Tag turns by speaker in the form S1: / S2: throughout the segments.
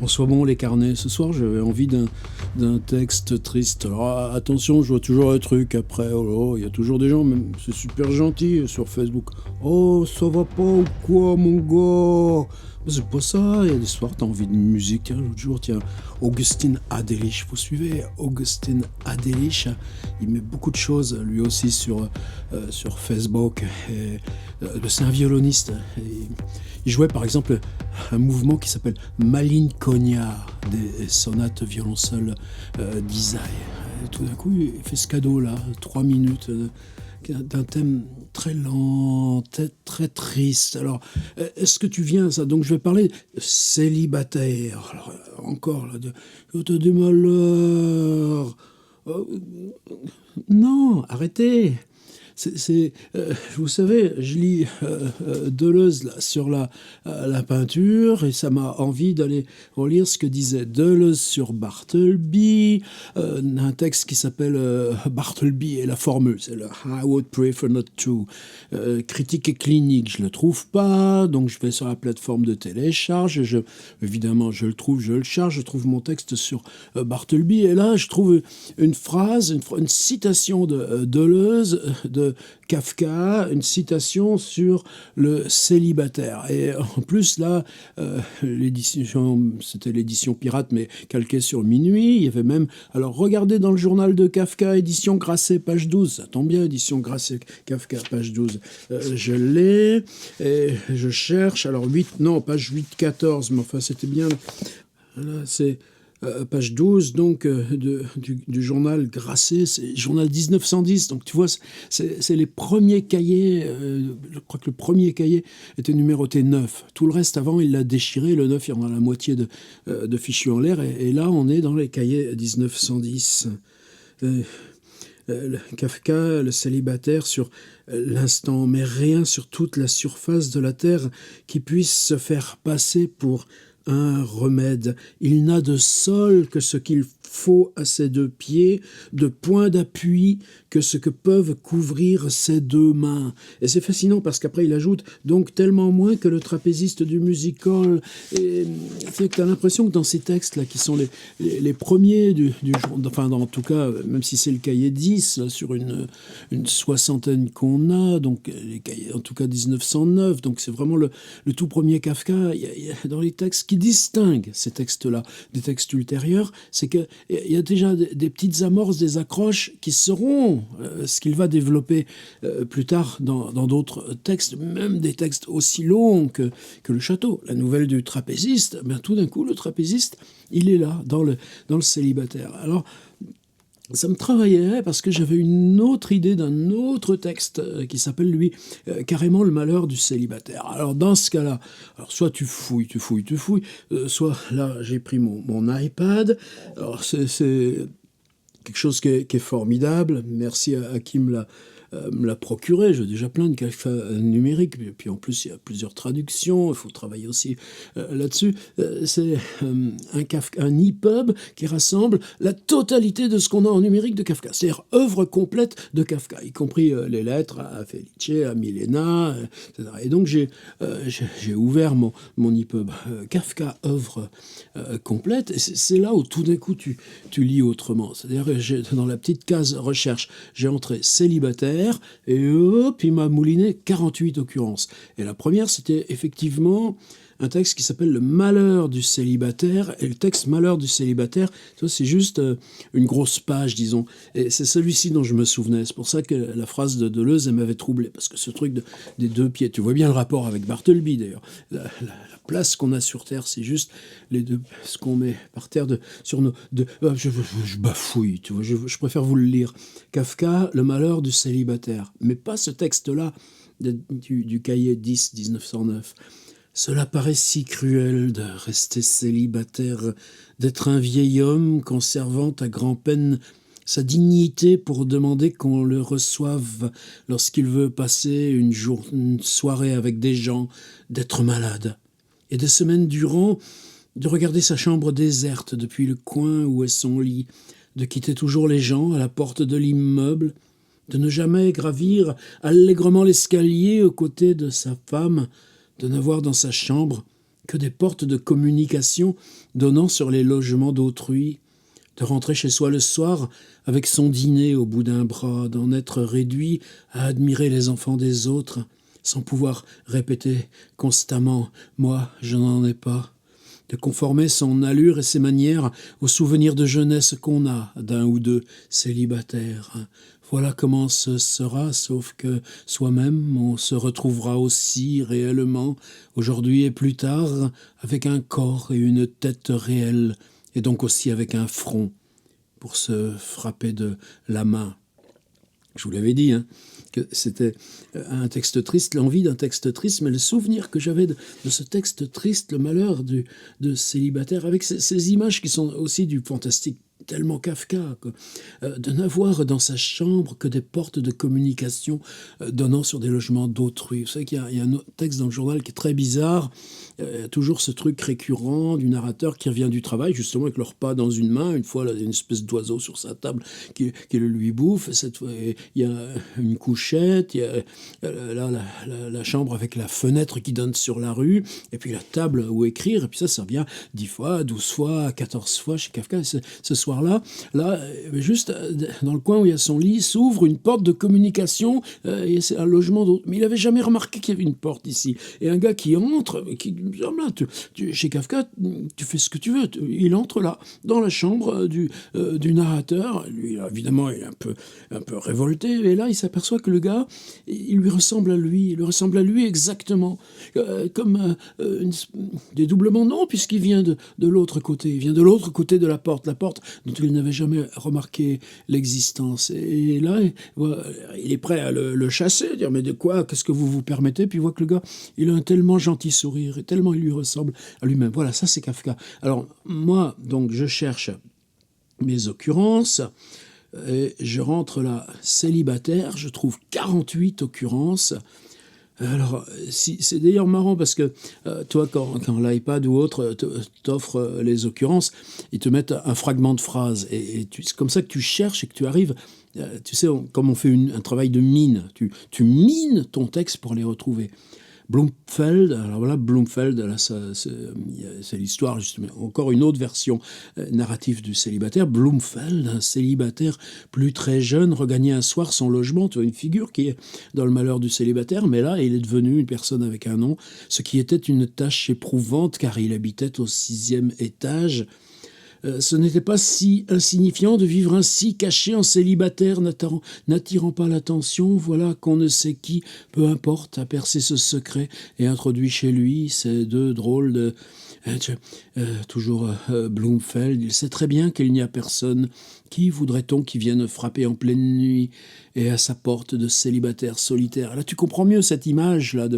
S1: François Bon, les carnets. Ce soir, j'avais envie d'un texte triste. Alors attention, je vois toujours un truc après. Oh, il y a toujours des gens, même c'est super gentil sur Facebook. Oh, ça va pas ou quoi, mon gars? Mais c'est pas ça. Il y a des soirs, t'as envie de musique. Tiens, l'autre jour, tiens, Augustin Adelich. Vous suivez Augustin Adelich? Il met beaucoup de choses, lui aussi, sur Facebook. C'est un violoniste. Il jouait par exemple un mouvement qui s'appelle Malinconia, des sonates violoncelle d'Isaïe. Tout d'un coup, il fait ce cadeau-là, 3 minutes, d'un thème très lent, très triste. Alors, est-ce que tu viens à ça? Donc, je vais parler célibataire. Alors, encore, là, de du malheur. Euh, non, arrêtez. Vous savez, je lis Deleuze là, sur la peinture et ça m'a envie d'aller relire ce que disait Deleuze sur Bartleby, un texte qui s'appelle Bartleby et la formule, c'est le I would prefer not to. Critique et clinique, je le trouve pas, donc je vais sur la plateforme de télécharge, évidemment je le trouve, je le charge, je trouve mon texte sur Bartleby et là je trouve une phrase, une citation de Deleuze, de Kafka, une citation sur le célibataire. Et en plus, là, l'édition, c'était l'édition pirate, mais calquée sur Minuit. Il y avait même... Alors, regardez dans le journal de Kafka, édition Grasset, page 12. Ça tombe bien, édition Grasset, Kafka, page 12. Je l'ai, et je cherche. Alors, non, page 8-14, mais enfin, c'était bien... Là, c'est... page 12 donc du journal Grasset, c'est journal 1910, donc tu vois c'est les premiers cahiers, je crois que le premier cahier était numéroté 9, tout le reste avant il l'a déchiré, le 9 il y en a la moitié de fichus en l'air et là on est dans les cahiers 1910. Kafka, le célibataire, sur l'instant, mais rien sur toute la surface de la terre qui puisse se faire passer pour un remède. Il n'a de sol que ce qu'il faut à ses deux pieds, de point d'appui que ce que peuvent couvrir ses deux mains. Et c'est fascinant parce qu'après il ajoute donc tellement moins que le trapéziste du music-hall. Et tu as l'impression que dans ces textes-là, qui sont les premiers du jour, enfin en tout cas, même si c'est le cahier 10, là, sur une soixantaine qu'on a, donc les cahiers, en tout cas 1909, donc c'est vraiment le tout premier Kafka. Il y a dans les textes qui distinguent ces textes-là des textes ultérieurs, c'est qu'il y a déjà des petites amorces, des accroches qui seront ce qu'il va développer plus tard dans d'autres textes, même des textes aussi longs que le château. La nouvelle du trapéziste, ben, tout d'un coup, le trapéziste, il est là, dans le célibataire. Alors, ça me travaillait parce que j'avais une autre idée d'un autre texte qui s'appelle, lui, carrément Le malheur du célibataire. Alors, dans ce cas-là, alors soit tu fouilles, soit là, j'ai pris mon iPad. Alors, c'est quelque chose qui est formidable. Merci à qui me l'a procuré. J'ai déjà plein de Kafka numériques. Et puis en plus, il y a plusieurs traductions. Il faut travailler aussi là-dessus. C'est un EPUB qui rassemble la totalité de ce qu'on a en numérique de Kafka. C'est-à-dire œuvre complète de Kafka, y compris les lettres à Felice, à Milena, etc. Et donc j'ai ouvert mon EPUB Kafka œuvre complète. Et c'est là où tout d'un coup tu lis autrement. C'est-à-dire dans la petite case recherche, j'ai entré célibataire. Et hop, il m'a mouliné 48 occurrences. Et la première, c'était effectivement un texte qui s'appelle Le malheur du célibataire. Et le texte Malheur du célibataire, c'est juste une grosse page, disons. Et c'est celui-ci dont je me souvenais. C'est pour ça que la phrase de Deleuze, elle m'avait troublé. Parce que ce truc des deux pieds, tu vois bien le rapport avec Bartleby, d'ailleurs. La place qu'on a sur Terre, c'est juste les deux, ce qu'on met par terre sur nos deux. Je bafouille, tu vois, je préfère vous le lire. Kafka, Le malheur du célibataire. Mais pas ce texte-là du cahier 10, 1909. Cela paraît si cruel de rester célibataire, d'être un vieil homme conservant à grand-peine sa dignité pour demander qu'on le reçoive lorsqu'il veut passer une soirée avec des gens, d'être malade. Et des semaines durant, de regarder sa chambre déserte depuis le coin où est son lit, de quitter toujours les gens à la porte de l'immeuble, de ne jamais gravir allègrement l'escalier aux côtés de sa femme, de n'avoir dans sa chambre que des portes de communication donnant sur les logements d'autrui, de rentrer chez soi le soir avec son dîner au bout d'un bras, d'en être réduit à admirer les enfants des autres, sans pouvoir répéter constamment « moi, je n'en ai pas », de conformer son allure et ses manières aux souvenirs de jeunesse qu'on a d'un ou deux célibataires. Voilà comment ce sera, sauf que soi-même, on se retrouvera aussi réellement, aujourd'hui et plus tard, avec un corps et une tête réels, et donc aussi avec un front, pour se frapper de la main. Je vous l'avais dit, que c'était un texte triste, l'envie d'un texte triste, mais le souvenir que j'avais de ce texte triste, le malheur de célibataire, avec ces images qui sont aussi du fantastique, tellement Kafka, quoi. De n'avoir dans sa chambre que des portes de communication donnant sur des logements d'autrui. Vous savez qu'il y a un autre texte dans le journal qui est très bizarre, toujours ce truc récurrent du narrateur qui revient du travail, justement avec le repas dans une main, une fois là, il y a une espèce d'oiseau sur sa table qui le lui bouffe, cette fois il y a une couchette, il y a là la chambre avec la fenêtre qui donne sur la rue, et puis la table où écrire, et puis ça revient 10 fois, 12 fois, 14 fois chez Kafka. Ce soir-là, juste dans le coin où il y a son lit, s'ouvre une porte de communication, et c'est un logement d'autre. Mais il n'avait jamais remarqué qu'il y avait une porte ici. Et un gars qui entre, qui là, chez Kafka, tu fais ce que tu veux. Il entre là, dans la chambre du narrateur. Lui, évidemment, il est un peu révolté. Et là, il s'aperçoit que le gars, il lui ressemble à lui. Il lui ressemble à lui exactement. Comme dédoublement, non, puisqu'il vient de l'autre côté. Il vient de l'autre côté de la porte dont il n'avait jamais remarqué l'existence. Et là, il est prêt à le chasser, dire « Mais de quoi? Qu'est-ce que vous vous permettez ?» Puis il voit que le gars, il a un tellement gentil sourire, et tellement il lui ressemble à lui-même. Voilà, ça c'est Kafka. Alors, moi, donc, je cherche mes occurrences, et je rentre là, célibataire, je trouve 48 occurrences. Alors, c'est d'ailleurs marrant parce que toi, quand l'iPad ou autre t'offre les occurrences, ils te mettent un fragment de phrase. Et c'est comme ça que tu cherches et que tu arrives. Tu sais, comme on fait un travail de mine, tu mines ton texte pour les retrouver. Blumfeld, alors voilà, Blumfeld, là, c'est l'histoire, justement, encore une autre version narrative du célibataire. Blumfeld, un célibataire plus très jeune, regagnait un soir son logement. Tu vois, une figure qui est dans le malheur du célibataire, mais là, il est devenu une personne avec un nom, ce qui était une tâche éprouvante, car il habitait au 6e étage. Ce n'était pas si insignifiant de vivre ainsi, caché en célibataire, n'attirant pas l'attention. Voilà qu'on ne sait qui, peu importe, a percé ce secret et introduit chez lui ces deux drôles de... toujours Blumfeld, il sait très bien qu'il n'y a personne. Qui voudrait-on qui vienne frapper en pleine nuit et à sa porte de célibataire solitaire? Là, tu comprends mieux cette image là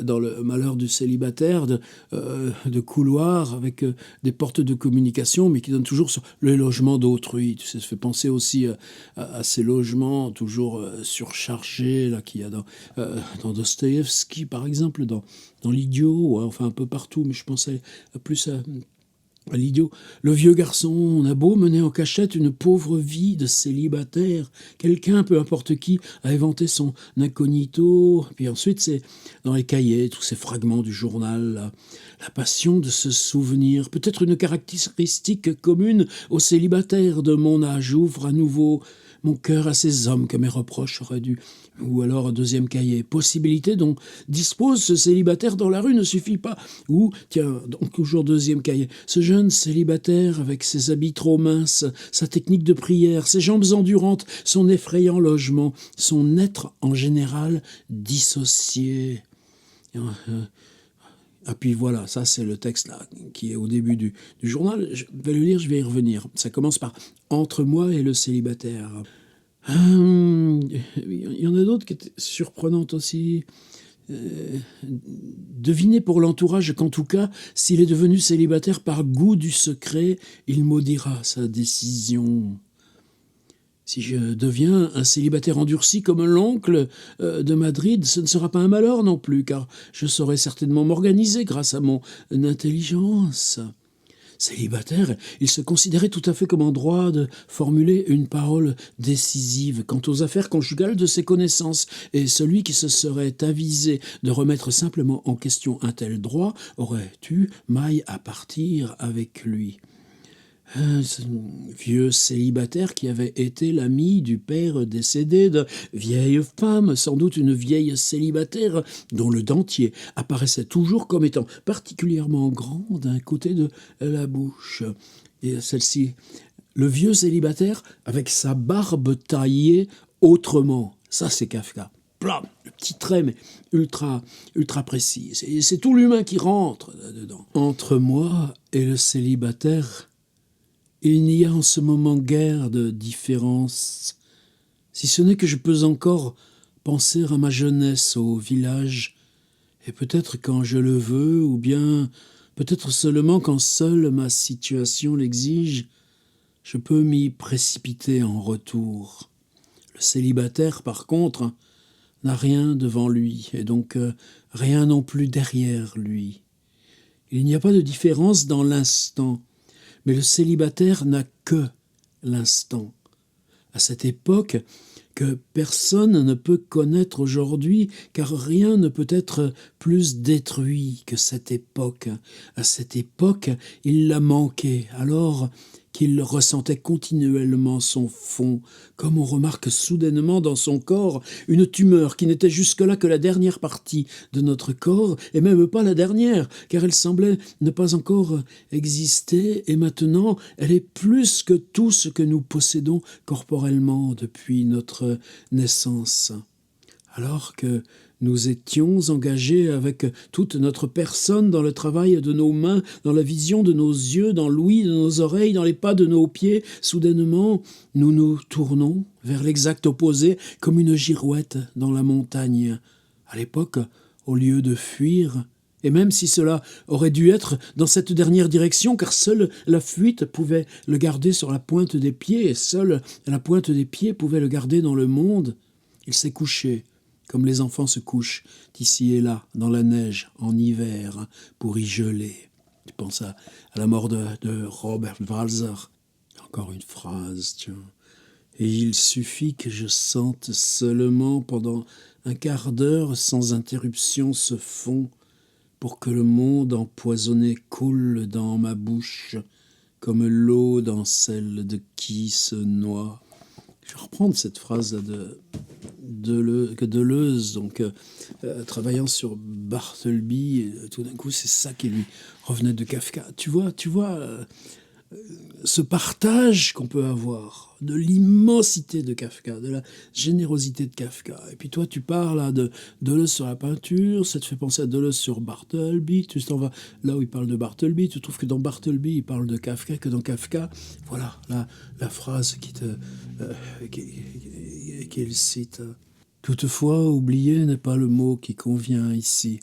S1: dans le malheur du célibataire, de couloir avec des portes de communication, mais qui donnent toujours sur le logement d'autrui. Tu sais, ça fait penser aussi à ces logements toujours surchargés là qu'il y a dans Dostoïevski, par exemple, dans L'Idiot, enfin un peu partout, mais je pensais plus à L'Idiot. Le vieux garçon, on a beau mener en cachette une pauvre vie de célibataire. Quelqu'un, peu importe qui, a inventé son incognito. Puis ensuite, c'est dans les cahiers, tous ces fragments du journal, la passion de se souvenir. Peut-être une caractéristique commune aux célibataires de mon âge. Ouvre à nouveau mon cœur à ces hommes que mes reproches auraient dû. Ou alors un deuxième cahier. Possibilité dont dispose ce célibataire dans la rue ne suffit pas. Ou, tiens, donc toujours deuxième cahier. Ce jeune célibataire avec ses habits trop minces, sa technique de prière, ses jambes endurantes, son effrayant logement, son être en général dissocié. Ah puis voilà, ça c'est le texte là qui est au début du journal. Je vais le lire, je vais y revenir. Ça commence par « Entre moi et le célibataire ». Il y en a d'autres qui étaient surprenantes aussi. Devinez pour l'entourage qu'en tout cas, s'il est devenu célibataire par goût du secret, il maudira sa décision. Si je deviens un célibataire endurci comme l'oncle de Madrid, ce ne sera pas un malheur non plus, car je saurai certainement m'organiser grâce à mon intelligence. Célibataire, il se considérait tout à fait comme en droit de formuler une parole décisive quant aux affaires conjugales de ses connaissances, et celui qui se serait avisé de remettre simplement en question un tel droit aurait eu maille à partir avec lui. Un vieux célibataire qui avait été l'ami du père décédé de vieille femme, sans doute une vieille célibataire dont le dentier apparaissait toujours comme étant particulièrement grand d'un côté de la bouche. Et celle-ci, le vieux célibataire avec sa barbe taillée autrement. Ça, c'est Kafka. Plam, le petit trait, mais ultra précis. C'est tout l'humain qui rentre là-dedans. Entre moi et le célibataire, il n'y a en ce moment guère de différence, si ce n'est que je peux encore penser à ma jeunesse au village, et peut-être quand je le veux, ou bien peut-être seulement quand seule ma situation l'exige, je peux m'y précipiter en retour. Le célibataire, par contre, n'a rien devant lui, et donc rien non plus derrière lui. Il n'y a pas de différence dans l'instant, mais le célibataire n'a que l'instant. À cette époque que personne ne peut connaître aujourd'hui, car rien ne peut être plus détruit que cette époque. À cette époque, il l'a manqué, alors qu'il ressentait continuellement son fond, comme on remarque soudainement dans son corps une tumeur qui n'était jusque-là que la dernière partie de notre corps, et même pas la dernière, car elle semblait ne pas encore exister, et maintenant elle est plus que tout ce que nous possédons corporellement depuis notre naissance. Alors que nous étions engagés avec toute notre personne dans le travail de nos mains, dans la vision de nos yeux, dans l'ouïe de nos oreilles, dans les pas de nos pieds, soudainement, nous nous tournons vers l'exact opposé, comme une girouette dans la montagne. À l'époque, au lieu de fuir, et même si cela aurait dû être dans cette dernière direction, car seule la fuite pouvait le garder sur la pointe des pieds, et seule la pointe des pieds pouvait le garder dans le monde, il s'est couché, comme les enfants se couchent ici et là, dans la neige, en hiver, pour y geler. Tu penses à la mort de Robert Walser. Encore une phrase, tiens. Et il suffit que je sente seulement pendant un quart d'heure sans interruption ce fond pour que le monde empoisonné coule dans ma bouche comme l'eau dans celle de qui se noie. Je vais reprendre cette phrase-là que Deleuze, donc travaillant sur Bartleby, tout d'un coup, c'est ça qui lui revenait de Kafka. Tu vois, ce partage qu'on peut avoir de l'immensité de Kafka, de la générosité de Kafka. Et puis toi, tu parles là, de Deleuze sur la peinture, ça te fait penser à Deleuze sur Bartleby, tu t'en vas là où il parle de Bartleby, tu trouves que dans Bartleby, il parle de Kafka, que dans Kafka, voilà la phrase qu'il cite. Toutefois, oublier n'est pas le mot qui convient ici.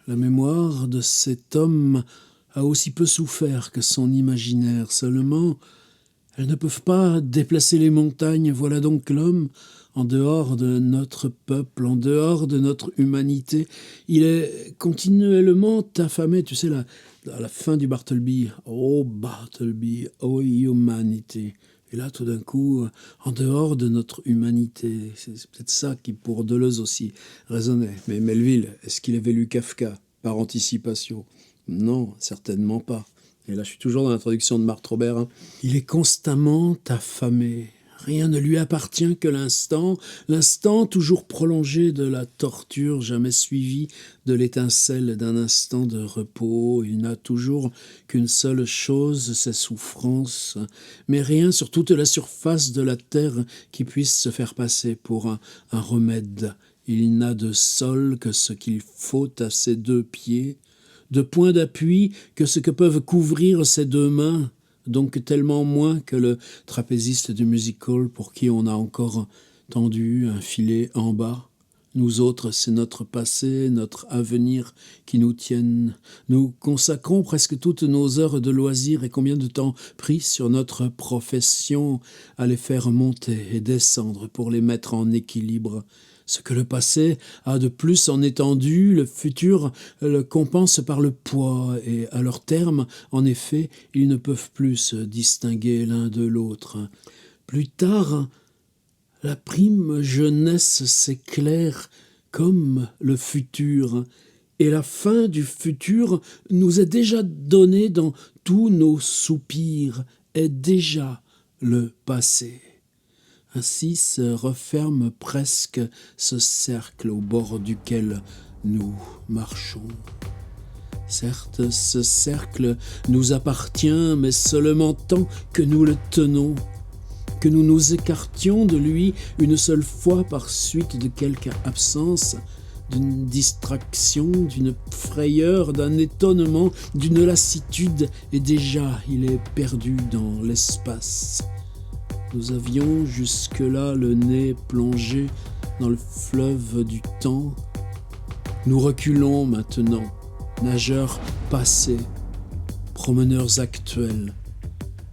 S1: La mémoire de cet homme a aussi peu souffert que son imaginaire. Seulement, elles ne peuvent pas déplacer les montagnes. Voilà donc l'homme, en dehors de notre peuple, en dehors de notre humanité. Il est continuellement affamé. Tu sais, à la fin du Bartleby, « Oh Bartleby, oh humanity ». Et là, tout d'un coup, en dehors de notre humanité, c'est peut-être ça qui, pour Deleuze aussi, résonnait. Mais Melville, est-ce qu'il avait lu Kafka par anticipation ? Non, certainement pas. Et là, je suis toujours dans l'introduction de Marthe Robert. Hein. Il est constamment affamé. Rien ne lui appartient que l'instant toujours prolongé de la torture, jamais suivi de l'étincelle d'un instant de repos. Il n'a toujours qu'une seule chose, ses souffrances, mais rien sur toute la surface de la terre qui puisse se faire passer pour un remède. Il n'a de sol que ce qu'il faut à ses deux pieds, de point d'appui que ce que peuvent couvrir ses deux mains, donc tellement moins que le trapéziste du music-hall pour qui on a encore tendu un filet en bas. Nous autres, c'est notre passé, notre avenir qui nous tiennent. Nous consacrons presque toutes nos heures de loisirs et combien de temps pris sur notre profession à les faire monter et descendre pour les mettre en équilibre. Ce que le passé a de plus en étendue, le futur le compense par le poids, et à leur terme, en effet, ils ne peuvent plus se distinguer l'un de l'autre. Plus tard, la prime jeunesse s'éclaire comme le futur, et la fin du futur nous est déjà donnée dans tous nos soupirs, est déjà le passé. Ainsi se referme presque ce cercle au bord duquel nous marchons. Certes, ce cercle nous appartient, mais seulement tant que nous le tenons, que nous nous écartions de lui une seule fois par suite de quelque absence, d'une distraction, d'une frayeur, d'un étonnement, d'une lassitude, et déjà il est perdu dans l'espace. Nous avions jusque-là le nez plongé dans le fleuve du temps. Nous reculons maintenant, nageurs passés, promeneurs actuels,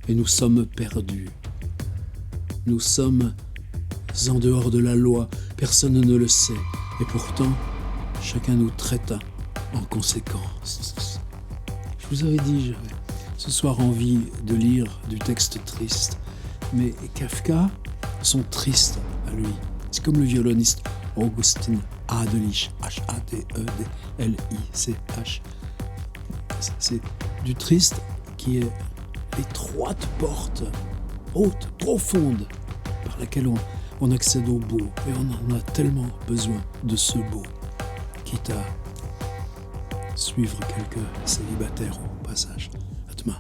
S1: et nous sommes perdus. Nous sommes en dehors de la loi, personne ne le sait, et pourtant, chacun nous traita en conséquence. Je vous avais dit, j'avais ce soir envie de lire du texte triste, mais Kafka, son triste à lui, c'est comme le violoniste Augustin Hadelich, H-A-D-E-D-L-I-C-H. C'est du triste qui est l'étroite porte haute, profonde, par laquelle on accède au beau, et on en a tellement besoin de ce beau, quitte à suivre quelques célibataires au passage. À demain.